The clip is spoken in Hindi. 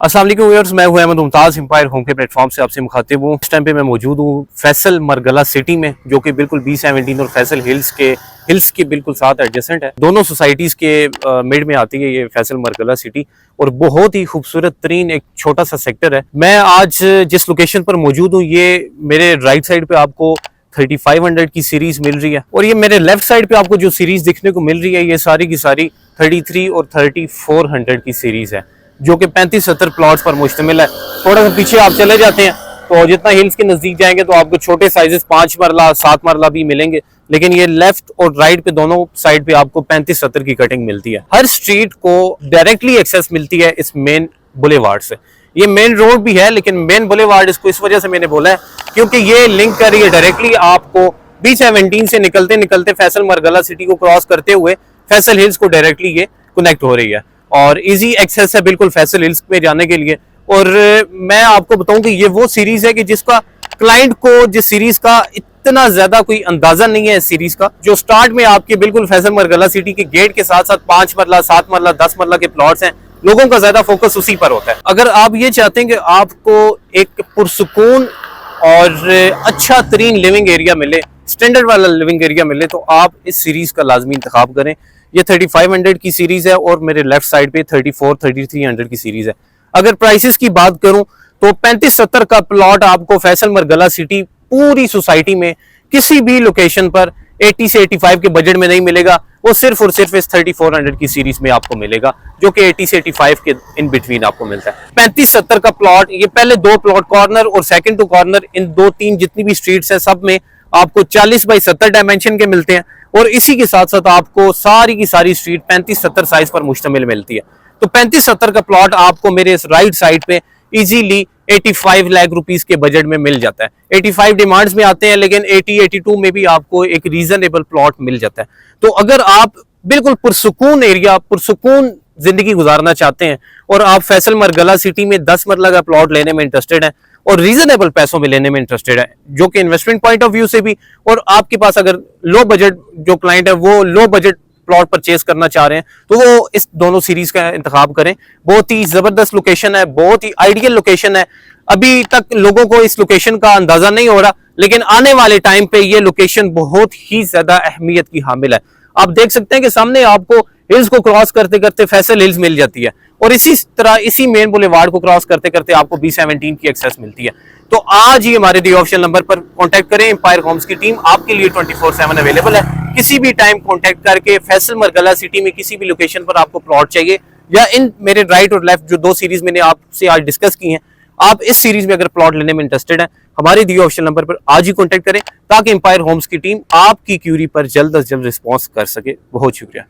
अस्सलाम वालेकुम व्यूअर्स, मैं हूं अहमद मुमताज एम्पायर होम के प्लेटफॉर्म से आपसे मुखातिब हूं। इस टाइम पे मैं मौजूद हूं फैसल मरगला सिटी में, जो कि बिल्कुल B17 और फैसल हिल्स के बिल्कुल साथ एडजेसेंट है। दोनों सोसाइटीज़ के मिड में आती है ये फैसल मरगला सिटी, और बहुत ही खूबसूरत तरीन एक छोटा सा सेक्टर है। मैं आज जिस लोकेशन पर मौजूद हूँ, ये मेरे राइट साइड पे आपको 3500 की सीरीज मिल रही है, और ये मेरे लेफ्ट साइड पे आपको जो सीरीज दिखने को मिल रही है, ये सारी की सारी 33 और 3400 की सीरीज है, जो कि 35-70 प्लॉट्स पर मुश्तमिल है। थोड़ा सा पीछे आप चले जाते हैं तो जितना हिल्स के नजदीक जाएंगे तो आपको छोटे साइजेस 5 मरला 7 मरला भी मिलेंगे, लेकिन ये लेफ्ट और राइट पे दोनों साइड पे आपको 35-70 की कटिंग मिलती है। हर स्ट्रीट को डायरेक्टली एक्सेस मिलती है इस मेन बुलेवार्ड से। ये मेन रोड भी है, लेकिन मेन बुलेवार्ड इसको इस वजह से मैंने बोला है क्योंकि ये लिंक कर रही है डायरेक्टली आपको B17 से निकलते निकलते फैसल मरगला सिटी को क्रॉस करते हुए फैसल हिल्स को डायरेक्टली ये कनेक्ट हो रही है, और इजी एक्सेस है बिल्कुल फैसल हिल्स में जाने के लिए। और मैं आपको बताऊं कि ये वो सीरीज है कि जिसका क्लाइंट को जिस सीरीज का इतना ज्यादा कोई अंदाजा नहीं है, इस सीरीज का जो स्टार्ट में आपके बिल्कुल फैसल मरगला सिटी के गेट के साथ साथ 5 मरला 7 मरला 10 मरला के प्लॉट्स हैं, लोगों का ज्यादा फोकस उसी पर होता है। अगर आप ये चाहते हैं कि आपको एक पुरसुकून और अच्छा तरीन लिविंग एरिया मिले, स्टैंडर्ड वाला लिविंग एरिया मिले, तो आप इस सीरीज का लाजमी इंतखाब करें। ये 3500 की सीरीज है और मेरे लेफ्ट साइड पे 34-3300 की सीरीज है। अगर प्राइसेस की बात करूं तो 35-70 का प्लॉट आपको फैसल मरगला सिटी पूरी सोसाइटी में किसी भी लोकेशन पर 80 से 85 के बजट में नहीं मिलेगा। वो सिर्फ और सिर्फ इस 3400 की सीरीज में आपको मिलेगा, जो कि 80 से 85 के इन बिटवीन आपको मिलता है। 35-70 का प्लॉट, ये पहले दो प्लॉट कॉर्नर और सेकंड टू कॉर्नर, इन 2-3 जितनी भी स्ट्रीट्स हैं सब में आपको 40x70 डायमेंशन के मिलते हैं, और इसी के साथ साथ आपको सारी की सारी स्ट्रीट 35-70 साइज पर मुश्तमिल मिलती है। तो 35-70 का प्लॉट आपको मेरे इस राइट साइड पे इजीली 85 लाख रुपीस के बजट में मिल जाता है। 85 डिमांड्स में आते हैं, लेकिन 80-82 में भी आपको एक रीजनेबल प्लॉट मिल जाता है। तो अगर आप बिल्कुल पुरसुकून एरिया, पुरसुकून जिंदगी गुजारना चाहते हैं और आप फैसल मरगला सिटी में 10 मरला का प्लॉट लेने में इंटरेस्टेड है और रीजनेबल पैसों में लेने में इंटरेस्टेड है, जो कि इन्वेस्टमेंट पॉइंट ऑफ व्यू से भी, और आपके पास अगर लो बजट जो क्लाइंट है वो लो बजट प्लॉट परचेज करना चाह रहे हैं, तो वो इस दोनों सीरीज का इंतखाब करें। बहुत ही जबरदस्त लोकेशन है, बहुत ही आइडियल लोकेशन है। अभी तक लोगों को इस लोकेशन का अंदाजा नहीं हो रहा, लेकिन आने वाले टाइम पे ये लोकेशन बहुत ही ज्यादा अहमियत की हामिल है। आप देख सकते हैं कि सामने आपको हिल्स को क्रॉस करते करते फैसल हिल्स मिल जाती है, और इसी तरह इसी मेन बुलेवार्ड को क्रॉस करते करते आपको B17 की एक्सेस मिलती है। तो आज ही हमारे दिए ऑप्शन नंबर पर कांटेक्ट करें। एम्पायर होम्स की टीम आपके लिए 24/7 अवेलेबल है। किसी भी टाइम कांटेक्ट करके फैसल मरगला सिटी में किसी भी लोकेशन पर आपको प्लॉट चाहिए, या इन मेरे राइट और लेफ्ट जो दो सीरीज मैंने आपसे आज डिस्कस की हैं, आप इस सीरीज में अगर प्लॉट लेने में इंटरेस्टेड है, हमारे दिए ऑप्शन नंबर पर आज ही कांटेक्ट करें, ताकि एम्पायर होम्स की टीम आपकी क्यूरी पर जल्द अज जल्द रिस्पॉन्स कर सके। बहुत शुक्रिया।